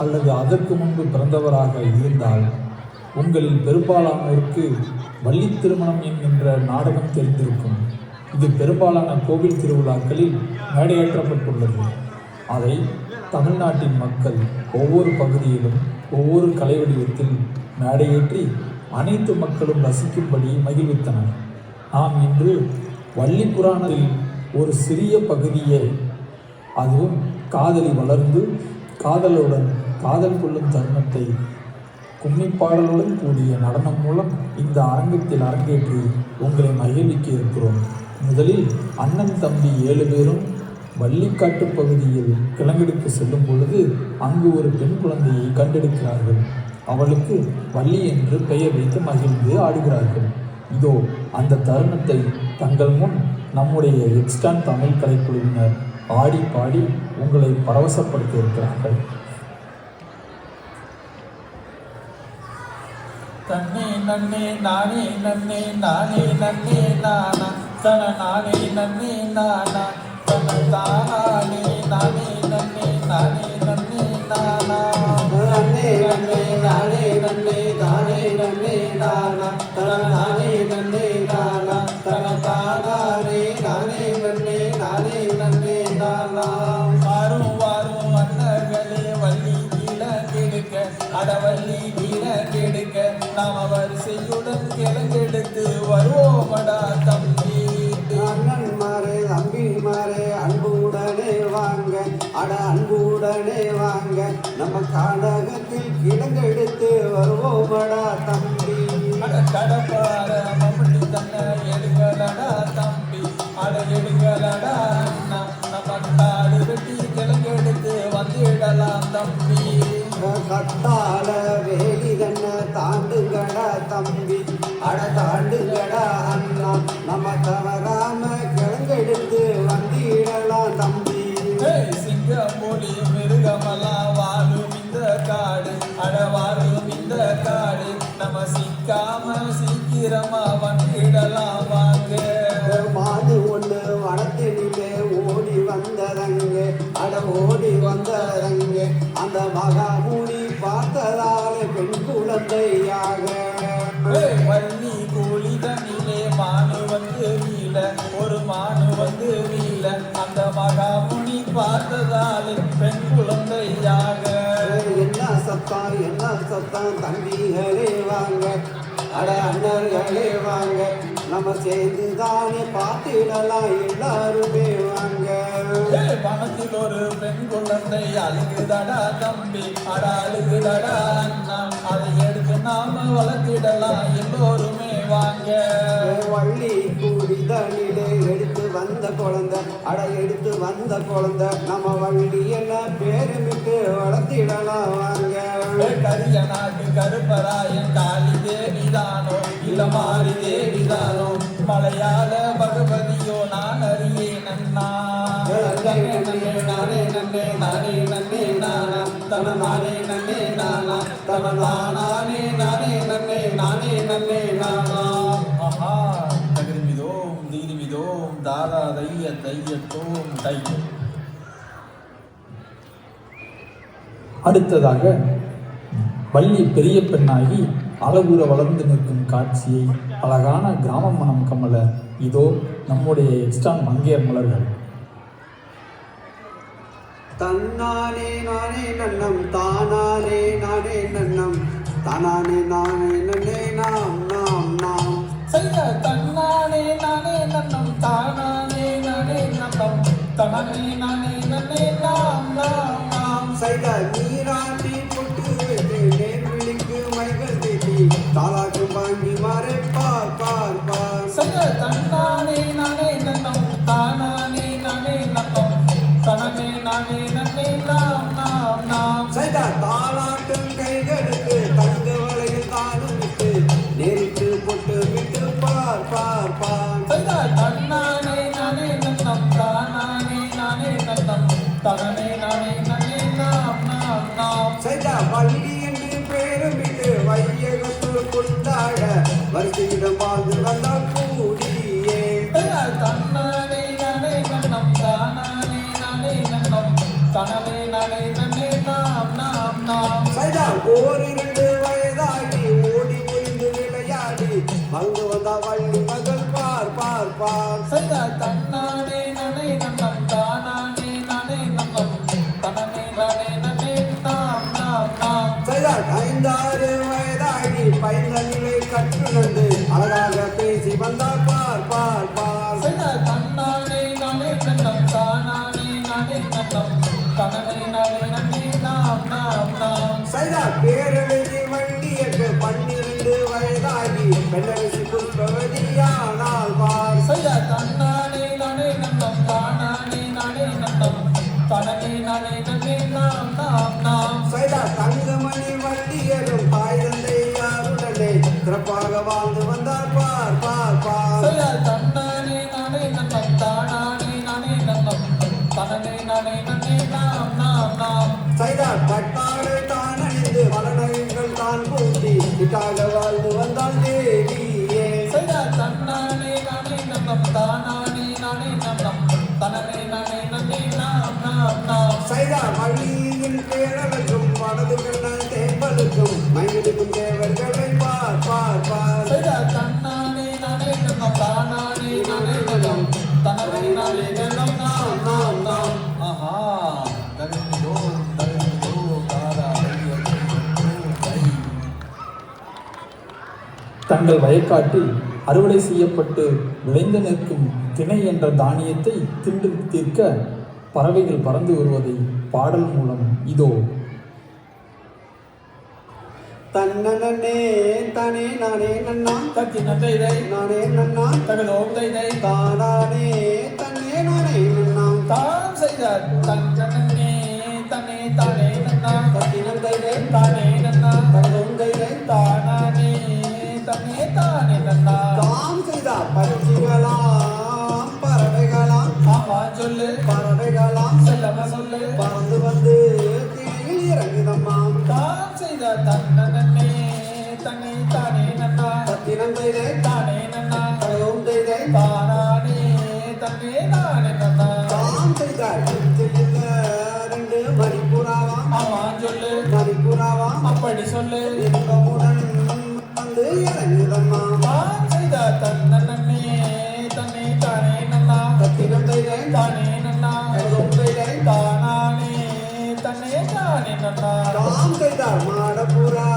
அல்லது அதற்கு முன்பு பிறந்தவராக இருந்தால் உங்களில் பெரும்பாலானோருக்கு வள்ளி திருமணம் என்கின்ற நாடகம் தெரிந்திருக்கும். இது பெரும்பாலான கோவில் திருவிழாக்களில் மேடையேற்றப்பட்டுள்ளது. அதை தமிழ்நாட்டின் மக்கள் ஒவ்வொரு பகுதியிலும் ஒவ்வொரு கலை வடிவத்தில் மேடையேற்றி அனைத்து மக்களும் ரசிக்கும்படி மகிழ்வித்தனர். நாம் இன்று வள்ளி புராணத்தில் ஒரு சிறிய பகுதியை, அதுவும் காதலி வளர்ந்து காதலுடன் காதல் கொள்ளும் தருணத்தை கும்மிப்பாடலுடன் கூடிய நடனம் மூலம் இந்த அரங்கத்தில் அரங்கேற்றி உங்களை மகிழ்விக்க இருக்கிறோம். முதலில் அண்ணன் தம்பி 7 பேரும் வள்ளிக்காட்டு பகுதியில் கிழங்கெடுக்க செல்லும் பொழுது அங்கு ஒரு பெண் குழந்தையை கண்டெடுக்கிறார்கள். அவளுக்கு வள்ளி என்று பெயர் வைத்து மகிழ்ந்து ஆடுகிறார்கள். இதோ அந்த தருணத்தை தங்கள் முன் நம்முடைய எக்ஸ்டான் தமிழ் கலைக்குழுவினர் ஆடி பாடி உங்களை பரவசப்படுத்த இருக்கிறார்கள். தன்னே நன்னே நானே நன்னே நானே நன்னே நானா தன நானே நன்னே நானா தன தானே நானே நன்னே நானே நன்னே நானா நன்னே நன்னே நானே நன்னே தானே நன்னே நானா தன நானே நன்னே நானா தன தானே நானே நன்னே நானே நன்னே நானா வாரும் வாரும் அண்ணர்களே வள்ளி கெடுக்க அடவள்ளி கெடுக்க நாம வரிசையுடன் கிழங்கெடுத்து வருவோமடா தம்பி. அண்ணன்மாரே தம்பிமாரே அன்புடனே வாங்க, அட அன்புடனே வாங்க, நம்ம காடகத்தில் கிழங்கெடுத்து வருவோமடா தம்பி. அட கடப்பார மம்மி தன்னை எடுங்களடா தம்பி, அட எடுங்களடா அண்ணா, நம்ம காடு வெட்டி கிழங்கெடுத்து வந்துடலாம் தம்பி. கத்தால வேலி தன்னை தாண்டுங்கடா தம்பி, அட தாண்டுங்கடா அண்ணா, நம்ம தவறாம கிழங்கெடுத்து வந்திடலாம் தம்பி. சிங்கம் மொழி மிருகமெல்லாம் வாழும் இந்த காடு, அட வாழும் இந்த காடு, நம்ம சிக்காம சீக்கிரமா வந்திடலாம் வாங்க. மாடு ஒன்று வனத்தினிலே ஓடி வந்ததங்க, அட ஓடி வந்ததங்க, அந்த மகாமுனி பார்த்ததாலே பெண் குழந்தையாக. வள்ளி கூலி தண்ணிலே மானு வந்து வீல, ஒரு மானு வந்து வீல, அந்த மகாமுனி பார்த்ததாலே பெண் குழந்தையாக. என்ன சத்தம் தம்பிகளே வாங்க, அட அண்ணர்களே வாங்க, நம்ம சேர்ந்து தானே பார்த்திடலாம் எல்லாருமே வாங்க. பணத்தில் ஒரு பெண் குழந்தை அழுகுதடா தம்பி, அட அழுகுதடா அண்ணா, அதை எடுத்து நாம வளர்த்திடலாம் எல்லோருமே வாங்க. வள்ளி கூடி தண்ணிலே எடுத்து வந்த குழந்தை, அட எடுத்து வந்த குழந்தை, நம்ம வள்ளி எல்லாம் பேருமிட்டு வளர்த்திடலாம் வாங்க. கரிய நாட்டு கருப்பராயன் காளி தேவிதானோ இல்ல மாறி தேவிதானோ, மலையாள பகவதியோ நான் அறியே நன்னா. நானே நன்னே நானே நன்னே நானா தன நானே நன்னே நானா தன நானே நானே நன்னே நானே நன்னே நானா. ஆஹா தகிரிமிதோம் தீரிமிதோம் தாதா தைய தையத்தோம் தை. அடுத்ததாக வள்ளி பெரிய பெண்ணாகி அழகுற வளர்ந்து நிற்கும் காட்சியை அழகான கிராம மனம் கமல இதோ நம்முடைய எக்ஸ்டான் மங்கையர் மலர்கள். தன்னானே நானே நன்னம் தானானே நானே நன்னம் தானானே நானே நன்னே நாம் நாம் நாம். செய்ய தன்னானே நானே நன்னம் தானானே நானே நன்னம் தனனே நானே நன்னே நாம் நாம் நாம். செய்த நீராட்டி பொட்டு வைத்து நேர்விழிக்கு மைகள் தீட்டி தாளாக்கு வாங்கி மாறே பார் பார் பார். செய்ய தன்னானே நானே நன்னம் தானானே நானே நன்னம் தனனே நானே நன்னே நாம் நாம் நாம். செய்த தாளாட்டும் கைகளுக்கு தங்க வளையில் தானும் விட்டு நேரிட்டு பொட்டு விட்டு பார் பார் பார். செய்ய தன்னானே நானே நன்னம் தானானே நானே நன்னம் தனனே நானே நன்னே நாம் நாம் நாம். செய்த வள்ளி என்று பேருமிட்டு வையகத்துள் கொண்டாட வரிசையிடம் வாழ்ந்து வந்தால் கூடியே. தன்னானே நானே நன்னம் தானானே நானே நன்னம் தனனே நானே நன்னே நாம் நாம் நாம். செய்தா ஓரிரண்டு வயதாகி ஓடி ஒளிந்து விளையாடி அங்கு வந்த வள்ளி மகள் பார் பார் பார் செய்த தன்னானே நனை நன்னம் தானானே நானே நன்னம் தனனே நானே நன்னே நாம் நாம் நாம் செய்தா 5-6 வயதாகி பைந்தனிலை கற்றுணர்ந்து அழகாக பேசி வந்தார் பார் பார் பார் செய்த தன்னானே நானே நன்னம் தானானே நானே நன்னம் தனனே நானே நன்னே நாம் நாம் நாம் செய்தா பேரெழுதி வள்ளியக்கு 12 வயதாகி பெண்ணரசி புஷ்பவதியானால் பார் செய்த தன்னானே நானே நன்னம் தானானே நானே நன்னம் தனனே நானே நன்னே நாம் நாம் நாம் செய்தா தங்கமணி வள்ளியரும் தாய் தந்தை யாருடனே சிறப்பாக வாழ்ந்து வந்தார் பார் பார் பார் செய்த தன்னானே நானே நன்னம் தானானே நானே நன்னம் தனனே நானே நன்னே நாம் நாம் நாம் செய்தா பட்டாடு தான் அணிந்து மலனங்கள் தான் பூட்டி இட்டாக வாழ்ந்து வந்தாள் தேவியே செய்த தன்னானே நானே நன்னம் தானானே நானே நன்னம் தனனே நானே நன்னே நாம் நாம் நாம் செய்தா வள்ளியின் பேரலுக்கும் வலது கண்ணன் தேம்பலுக்கும் மயிலுக்கும் தேவர்களை பார் பார் பார் செய்த தன்னானே நானே நன்னம் தானானே நானே நன்னம் தனனே நானே நன்னம் நாம் நாம் நாம் ஆஹா தகனிதோ தாரா தங்கள் வயக்காட்டில் அறுவடை செய்யப்பட்டு விளைந்து நிற்கும் திணை என்ற தானியத்தை தின்று தீர்க்க பறவைகள் பறந்து வருவதை பாடல் மூலம் இதோ. தன்னனே தானே நானே நன்னா தத்தின தைதை நானே நன்னா தகதோம் தைதை தானானே தன்னே நானே நன்னா தாம் செய்த தன்னே தன்னே தானே நன்னா தத்தினம் தைதை தானே நன்னா தகதோம் தைதை தானானே தன்னே தானே நன்னா தாம் செய்தா பரிசுகளாம் பறவைகளாம் ஆமா சொல்லு பறவைகளாம் செல்லம சொல்லு பறந்து வந்து திணையில் இறங்குதம்மா தாம் செய்த தன்னே தன்னே தானே நன்னா தத்தினம் தைதை தானே நன்னா தகதோம் தைதை தானானே தன்னே தானே நன்னா தாம் செய்தா இச்சையில் 2 மணிப்புறாவாம் ஆமா சொல்லு மணிப்புறாவாம் அப்படி சொல்லு இன்பமுடன் வந்து இறங்குதம்மா தாம் செய்த தன்னே தன்னே தானே நன்னா தத்தினம் தைதை தானே நன்னா தகதோம் தைதை தானானே தன்னே தானே நன்னா தாம் செய்தார் மாடப்புறா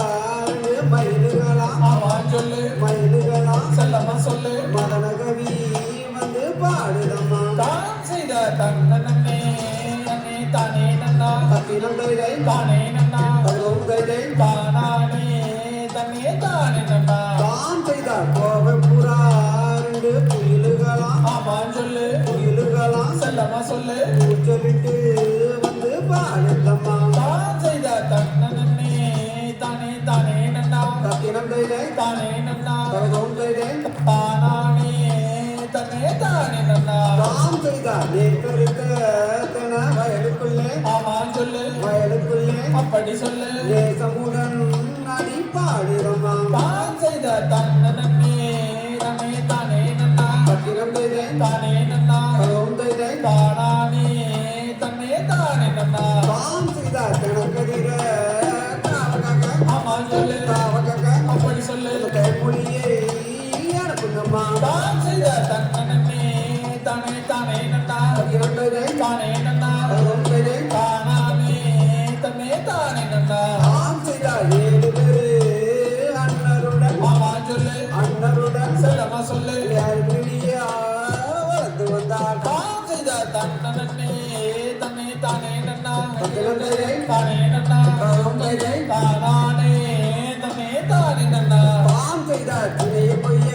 2 மயிலுகளாம் ஆமா சொல்லு மயிலுகளாம் செல்லம்மா சொல்லு மதனகவி வந்து பாடுதம்மா தாம் செய்த தன்னே நன்னே தானே நன்னா தத்தினம் தைதை தானே நன்னா தகதோம் தைதை தானானே தன்னே தானே நன்னா தாம் செய்தார் கோவப்புறா 2 புயலுகளாம் ஆமா சொல்லு புயலுகளாம் செல்லம்மா சொல்லு கூச்சலிட்டு வந்து பாடுதம்மா தாம் செய்த தன்னே தானே தானே நன்னா தத்தினம் தைதை தானே நன்னா தகதோம் தைதை தானானே தன்னே தானே நன்னா தாம் செய்தார் நேற்றிருக்க தென வயலுக்குள்ளே ஆமா சொல்லு வயலுக்குள்ளே அப்படி சொல்லு நேசமுடன் அடி பாடுதம்மா தாம் செய்த தன்னே தன்னே தானே நன்னா தத்தினம் தைதை தானே நன்னா தகதோம் தைதை தானானே தன்னே தானே நன்னா தாம் செய்தார் கணக்கதிர தாவகாக ஆமா சொல்லு தாவகாக அப்படி சொல்லு கைமொழியை அனுப்புங்கம்மா தாம் செய்த தன்னே தானே தானே நன்னா தத்தினம் தைதை தானே நன்னா தகதோம் தைதை தானானே தன்னே தானே நன்னா தாம் செய்தார் 7 பேரு அண்ணருடன் ஆமா சொல்லு அண்ணருடன் செல்லம்மா சொல்லு யாழ்விழியா வளர்ந்து வந்தார் தாம் செய்த தன்னே தன்னே தானே நன்னா தத்தினம் தைதை தானே நன்னா தகதோம் தைதை தானானே தன்னே தானே நன்னா தாம் செய்தார் திரைய பொய்ய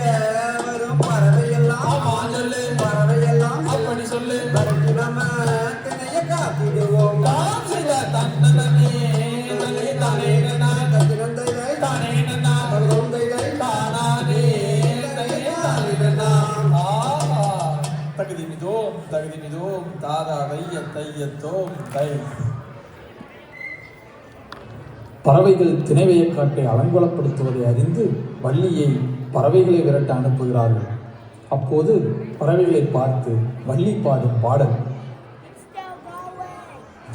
வரும் பறவையெல்லாம் ஆமா சொல்லு பறவையெல்லாம் அப்படி சொல்லு வரட்டு நம்ம திணைய காத்திடுவோம் தாம் செய்த தன்னே தன்னே தானே நன்னா தத்தினம் தைதை தானே நன்னா தகதோம் தைதை தானானே தன்னே தானே நன்னா ஆஹா தகுதி மிதோம் தாதா தைய தையத்தோம் தை பறவைகள் திணை வயக்காட்டை அலங்கோலப்படுத்துவதை அறிந்து வள்ளியை பறவைகளை விரட்ட அனுப்புகிறார்கள். அப்போது பறவைகளை பார்த்து வள்ளி பாடும் பாடல்.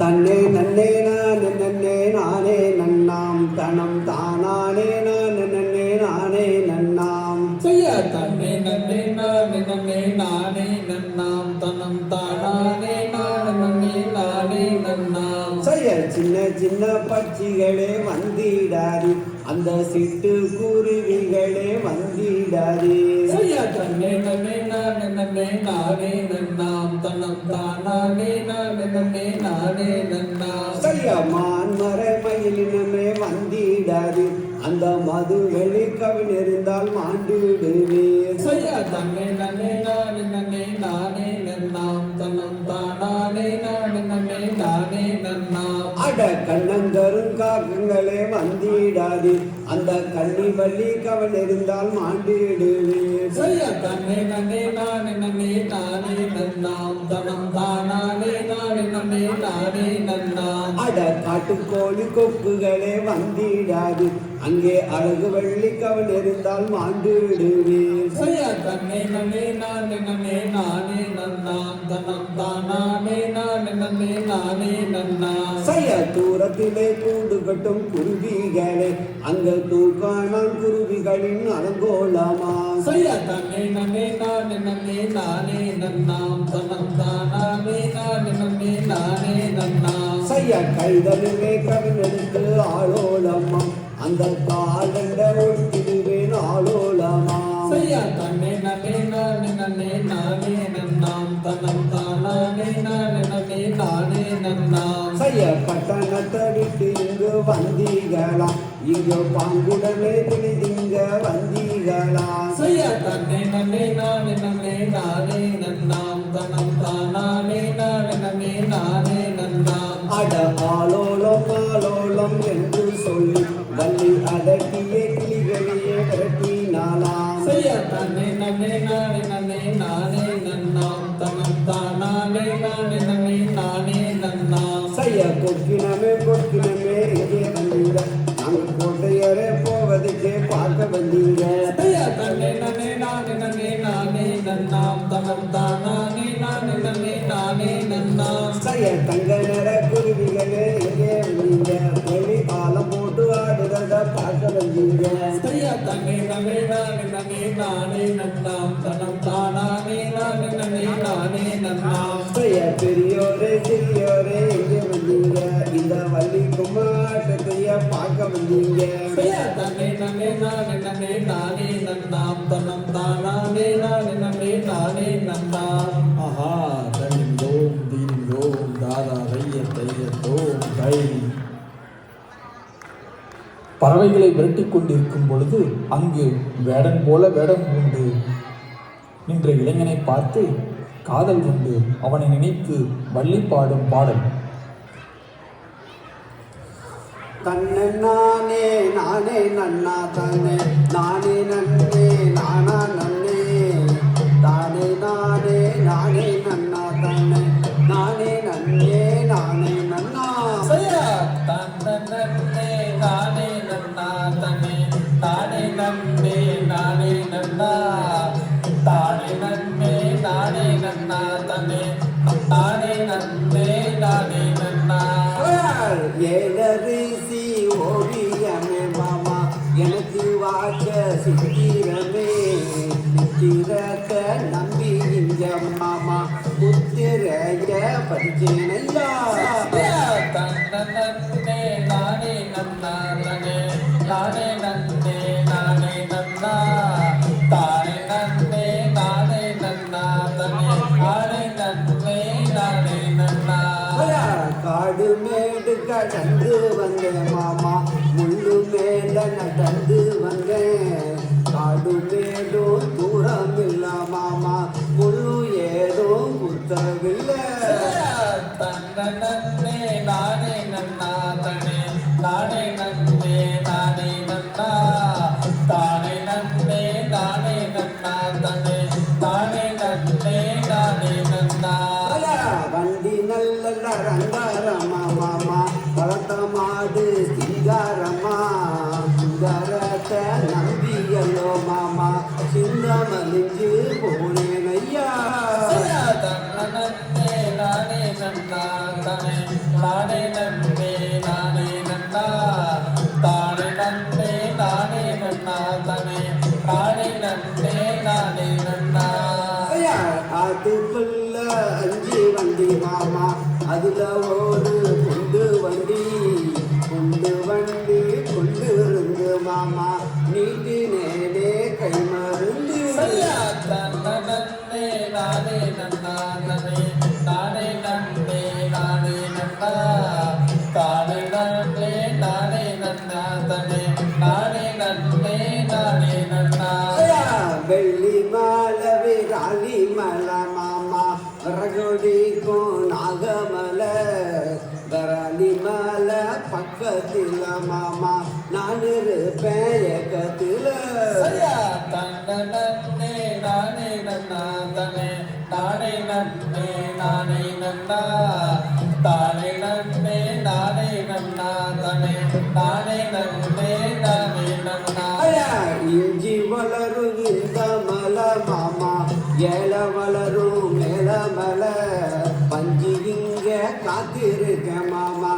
தன்னே நன்னே நானே நன்னே நானே நன்னாம் நன்னாம் தனம் தானானே நன்னே நானே நன்னாம் செய்ய தன்னே நன்னே நானே நன்னே நானே நன்னாம் தனம் தானானே நானே நானே நன்னாம் செய்ய சின்ன சின்ன பட்சிகளே வந்திடாது அந்த சிட்டு குருவிகளே வந்திடாது செய்ய தன்னே நன்னே நானே நன்னே நானே நன்னாம் தனம் தானானே நானே நானே நன்னாம் செய்ய மான்மறை மயிலினமே வந்திடாது அந்த மதுவெளி கவினிருந்தால் மாண்டிடுவீர் செய்ய தன்னே நன்னே நானே நன்னே நானே நன்னாம் தனம் தானானே நானே நானே நன்னாம் அட கண்ணங்கரும் காக்கங்களே வந்திடாது அந்த கண்ணி வள்ளி கவன் இருந்தால் மாண்டிடுவீர் செய்ய தன்னே நன்னே நானே நன்னே நானே நன்னாம் தனம் தானானே நானே நானே நன்னாம் அட காட்டுக்கோழி கொக்குகளே வந்திடாது அங்கே அழகு வள்ளி கவன் இருந்தால் மாண்டிடுவீர் செய்ய தன்னே நன்னே நானே நானே நன்னாம் தனம் தானானே நானே நானே நன்னாம் செய்ய தூரத்திலே கூடு கட்டும் குருவிகளே அங்க தூக்கானம் குருவிகளின் அலங்கோலமா செய்ய தன்னே நன்னே நானே நன்னாம் தனம் தானானே நானே நானே நன்னாம் செய்ய கைதலிலே கவினெடுத்து ஆளோலம்மா அந்த காலண்ட ஒட்டிடுவேன் ஆளோலமா செய்ய தன்னே நன்னே நானே நன்னாம் தனம் தானானே நானே நானே நன்னாம் செய்ய பட்டணத்தை விட்டு இங்கு வந்தீர்களாம் இங்கு பாங்குடனே திணிதிங்க வந்தீர்களாம் செய்ய தன்னே நன்னே நானே நன்னாம் தனம் தானானே நானே நானே நன்னாம் அட ஆளோலம் ஆளோலம் என்று சொல்லி வள்ளி அதட்டியே கிளிகளையே விரட்டினாலாம் செய்ய தன்னே நானே நன்னாம் தனம் தானானே நானே நன்னாம் செய்ய கொக்கினமே இங்கே வந்தீங்க நாங்கள் கோட்டையரே போவதுக்கே பார்க்க வந்தீங்க செய்ய தன்னே நானே நன்னாம் தனம் தானானே நானே நன்னாம் செய்ய தங்க நிற குருவிகளே இங்கே வந்தீங்க வெளி காலம் போட்டு ஆடுறத பார்க்க வந்தீங்க செய்ய தன்னே நானே நன்னாம் தனம் தானானே நானே நன்னாம் செய்ய பெரியோரே சிறியோரே இங்கே வந்தீங்க இந்த வள்ளி கும்மாட்டத்தைய பார்க்க வந்தீங்க செய்ய தன்னே நானே நன்னாம் தனம் தானானே நானே நன்னாம் ஆஹா தனிந்தோம் தீனிந்தோம் தாரா தைய தையத்தோம் கை. பறவைகளை விரட்டிக் கொண்டிருக்கும் பொழுது அங்கு வேடன் போல வேடம் பூண்டு நின்ற இளைஞனை பார்த்து காதல் கொண்டு அவனை நினைத்து வள்ளி பாடும் பாடல். தன்னை நானே நன்னா தானே நானே நன்னே நானா நன்னே தானே நானே நன்னா தானே நானே நன்னே நானே நன்னா செய்ய தன்னே நானே நன்னா தனே தானே நானே நன்னா தானே நன்னா தனே தானே நானே நன்னா ஏழரிசி ஓவியமே மாமா எனக்கு வாச்ச சித்திரமே சித்திரத்தை நம்பி இங்க மாமா புத்திரைய படிச்சேனையா தன்னே நானே நன்னா தனே நானே நன்னா தானே நானே நன்னா தனே நானே நன்னா காடு மேடு கடந்து வந்தேன் மாமா முள்ளு மேல நடந்து வந்தேன் காடு மேடும் தூரம் இல்ல மாமா முள்ளு ஏதும் குத்தவில்லை தன்னே நானே நன்னா தனே நானே நன்னா தானே நானே நன்னா தனே தானே நானே நன்னா வண்டி நல்ல ரங்காரமா மாமா பழத்த மாடு சிங்காரமா சிங்காரத்தை நம்பியல்லோ மாமா சிந்தமலிஞ்சு போனேன் ஐயா தன்னே நானே நன்னா தனே நானே நன்னா அதுல ஒரு குண்டு வண்டி கொண்டு இருந்து மாமா நீட்டு நேரே கை மருந்து சரியா தன்னே நானே நன்னா நானே நன்னே நானே நன்னா தானே நன்னே நானே நன்னா தனே நானே நன்னே நானே நன்னா வெள்ளி மலை விராலி மலை மாமா ரகோடிக்கும் நாகமலை விராலி மலை பக்கத்தில் மாமா நான் இருப்பேன் ஏக்கத்தில் சரியா தன்னே நானே நன்னா தனே நானே நன்னே நானே நன்னா தானே நன்னே நானே நன்னா தனே நானே நன்னே நானே நன்னா இஞ்சி வளரும் இந்த மலை மாமா ஏல வளரும் மேல மலை பஞ்சு இங்க காத்திருக்க மாமா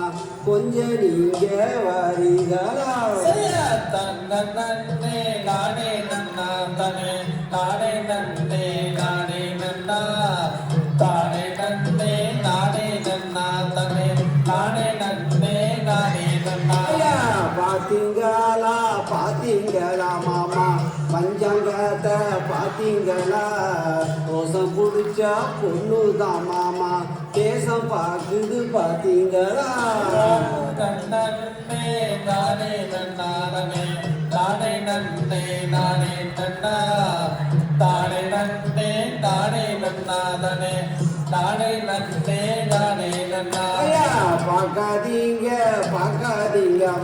கொஞ்சம் நீங்க வரீங்களா சரியா தன்னே நானே நன்னா தனே நானே நன்னே நானே நன்னா தானே நன்னே நானே நன்னா தனே நானே நன்னே நானே நன்னா பாத்தீங்களா மாமா பஞ்சாங்கத்தை பாத்தீங்களா மோசம் பிடிச்சா பொண்ணுதான் மாமா தேசம் பார்க்குது பாத்தீங்களா நன்னே நானே நன்னா தனே நானே நன்னே நானே நன்னா தானே நன்னே நானே நன்னா தனே நானே நன்னே நானே நன்னா பார்க்காதீங்க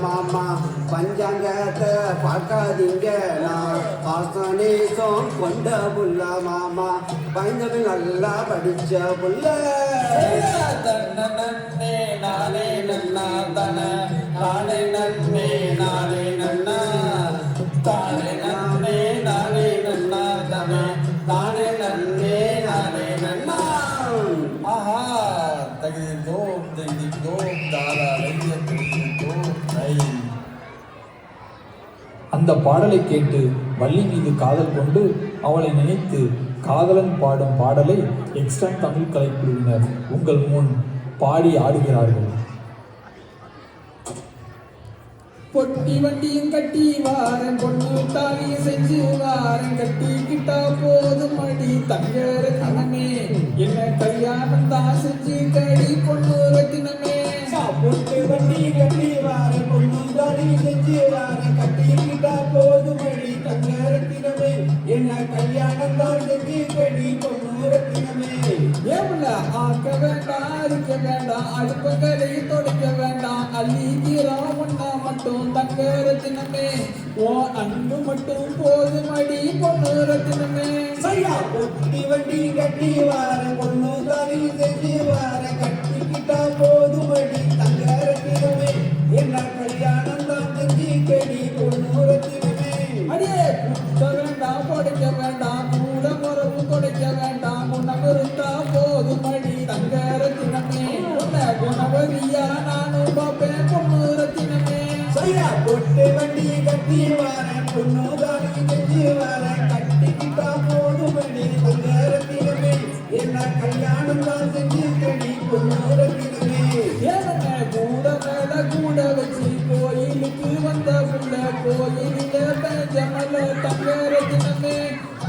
மாமா பஞ்சாங்கத்தை பார்க்காதீங்க நான் பாசனேசம் கொண்ட புள்ள மாமா பயந்தவன் நல்லா படிச்ச புள்ள நன்னே நானே நன்னா தன நானே நன்னே நானே நன்னா தானே நன்னே நானே நன்னா தன நானே நன்னே நானே நன்னா ஆஹா தகிதோம் தகிதோம் தாரா லையதோம் லை அந்த பாடலை கேட்டு வள்ளி மீது காதல் கொண்டு அவளை நினைத்து காதலன் பாடும் பாடலை எக்ஸ்ட்ரான் தமிழ் கலைக்குழுவினர் உங்கள் முன் பாடி ஆடுகிறார்கள். பொட்டி வண்டியும் கட்டி வாரன் பொண்ணு தாலியும் செஞ்சு வாரன் கட்டிக்கிட்டா போதும் அடி தங்கர தினமே என்ன கல்யாணம் தான் செஞ்சு கடி பொண்ணு ரத்தினமே பொட்டு வண்டி கட்டி வாரன் பொண்ணு தாலியும் செஞ்சு வாரன் கட்டிக்கிட்டா போதும் அடி தங்கரத்தினமே என்ன கல்யாணம் தான் செஞ்சு கடி பொண்ணு ரத்தினமே ஏமுல ஆக்க வேண்டாம் அரிக்க வேண்டாம் அடுப்பங்களை தொடக்க வேண்டாம் அள்ளிக்கிறா ஒன்னா மட்டும் தங்க ரத்தினமே ஓ அன்பு மட்டும் போதும் அடி பொண்ணு ரத்தினமே சரியா பொட்டி வண்டி கட்டி வாரன் பொண்ணு தாலியும் செஞ்சு வாரன் கட்டிக்கிட்டா போதும் அடி தங்கரத்தினமே என்ன கல்யாணம் தான் செஞ்சு கடி பொண்ணு ரத்தினமே அடியே குத்த வேண்டாம் தொடக்க வேண்டாம் கூட முறவு தொடக்க வேண்டாம் குணம் இருந்தா போதும் அடி தங்க ரத்தினமே உன்னை குணவதியா நானும் பார்ப்பேன் பொண்ணு ரத்தினமே சரியா பொட்டு வண்டி கட்டி வாரன் பொண்ணு தாலியும் செஞ்சு வாரன் கட்டிக்கிட்டா போதும் அடி தங்கரத்தினமே என்ன கல்யாணம் தான் செஞ்சு கடி பொண்ணு ரத்தினமே ஏவன கூட மேல கூட வச்சு கோயிலுக்கு வந்த புள்ள கோயிலில ஜமல தங்க ரத்தினமே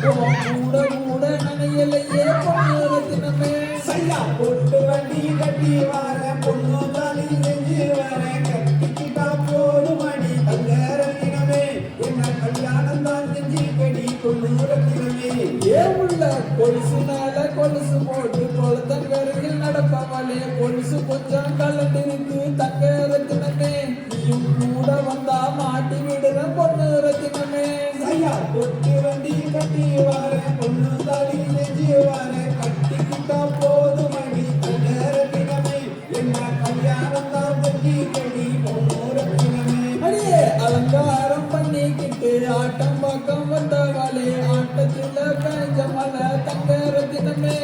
கூட கூட நனையலையே பொண்ணு ரத்தினமே சரியா பொட்டு வண்டி கட்டி வாரன் பொண்ணு தாலியும் செஞ்சு வாரன் கட்டிக்கிட்டா போதும் அடி தங்கரத்தினமே என்ன கல்யாணம் தான் செஞ்சு கடி பொண்ணு ரத்தினமே ஏவுள்ள கொலுசு மேல கொலுசு போட்டு கொளுத்தங்கரையில் நடப்பவளே கொலுசு கொஞ்சம் கலண்டிருக்கு தங்க ரத்தினமே நீயும் கூட வந்தா மாட்டி விடுற பொண்ணு ரத்தினமே சரியா பொட்டு வண்டி கட்டி வாரன் பொண்ணு தாலியும் செஞ்சு வாரன் கட்டிக்கிட்டா போதும் அடி தங்கரத்தினமே என்ன கல்யாணம் தான் செஞ்சு கடி பொண்ணு ரத்தினமே அடியே அலங்காரம் பண்ணிக்கிட்டு ஆட்டம் பக்கம் வந்தவளே ஆட்டத்துல பெஞ்ச மலை தங்க ரத்தினமே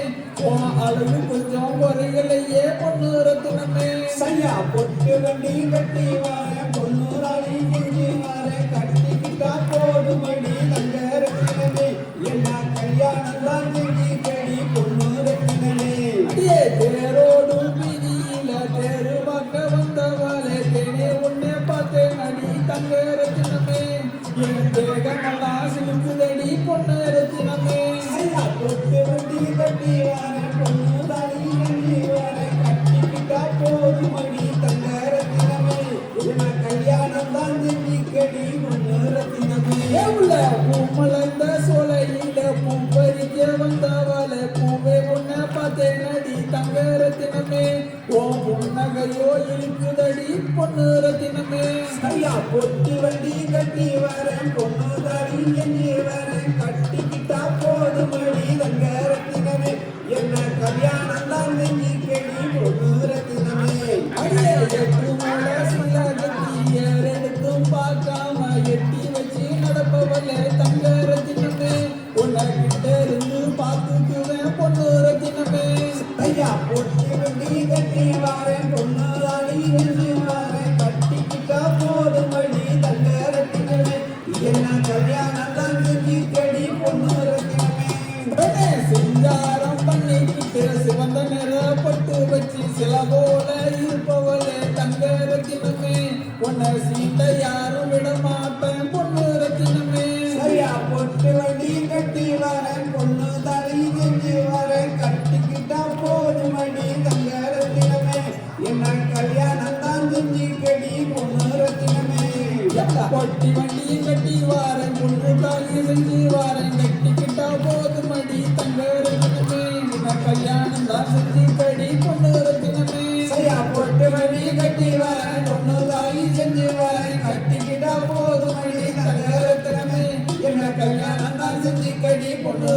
அழகு கொஞ்சம் குறைகளையே பொண்ணு ரத்தினமே சரியா பொட்டு வண்டி கட்டி வாரன் பொண்ணு தாலியும் செஞ்சு வாரன் கட்டிக்கிட்டா போதும் அடி தங்கரத்தினமே என்ன கல்யாணம் தான் செஞ்சு கடி பொண்ணு ரத்தினமே அடியே தேரோடு பிரியும் தங்க ரத்தினமே என் தேகமெல்லாம் சிலுக்குதடி பொண்ணு ரத்தினமே ஐயா பொட்டு வண்டி கட்டி வாரேன் பொண்ணு தாலி கட்டி வாரேன் கட்டிக்கிட்டா போதுமடி தங்க ரத்தினமே என்ன கல்யாணம் தான் செஞ்சிக்கடி பொண்ணு ரத்தினமே ஏவுல பூமலர்ந்த சோலையில பூ பறிக்க வந்தவள பூவே உன்னை பார்த்தேன் நடி தங்க ரத்தினமே ஓ புன்னகையோ இருக்குதடி பொண்ணு ரத்தினமே ஐயா பொட்டு வண்டி கட்டி வாரேன் பொண்ணு தாலி கட்டி வாரேன் கட்டிக்கிட்டா போதுமடி தங்க ரத்தினமே என்ன கல்யாணம் தான் செஞ்சிக்கடி பொண்ணு ரத்தினமே அடியே எட்டு மூல சில கட்டி ஏறெடுத்தும் பார்க்காம எட்டி வச்சு நடப்பவள தங்க ரத்தினமே உன்னை கிட்ட இருந்து பார்த்துக்குவேன் பொண்ணு ரத்தினமே ஐயா பொட்டு வண்டி கட்டி வாரேன் பொண்ணு தாலி கட்டி வாரேன் கட்டிக்கிட்டா போதுமடி தங்க ரத்தினமே என்ன கல்யாணம் தான் செஞ்சிக்கடி பொண்ணு ரத்தினமே உடனே சிங்காரம் பண்ணிக்கிட்டு சிவந்த நிற பட்டு வச்சு சில போல இருப்பவளே தங்க ரத்தினமே உன்னை சீட்ட யாரும் விட மாட்டேன் பொண்ணு ரத்தினமே ஐயா பொட்டு வண்டி கட்டி வாரேன் பொண்ணு தாலி கட்டி வாரேன் கட்டிக்கிட்டா போதுமடி தங்க ரத்தினமே என்ன கல்யாணம் தான் செஞ்சிக்கடி பொண்ணு ரத்தினமே பொட்டி வண்டியும் கட்டி வாரேன் பொண்ணு தாலி செஞ்சு வாரேன் கட்டிக்கிட்டா போதுமடி தங்க ரத்தினமே உன்னை கல்யாணம் தான் செஞ்சு கடி பொண்ணு ரத்தினமே ஐயா பொட்டு வண்டி கட்டி வாரேன் பொண்ணு தாலி செஞ்சு வாரேன் கட்டிக்கிட்டா போதுமடி தங்க ரத்தினமே என்ன கல்யாணம் தான் செஞ்சிக்கடி பொண்ணு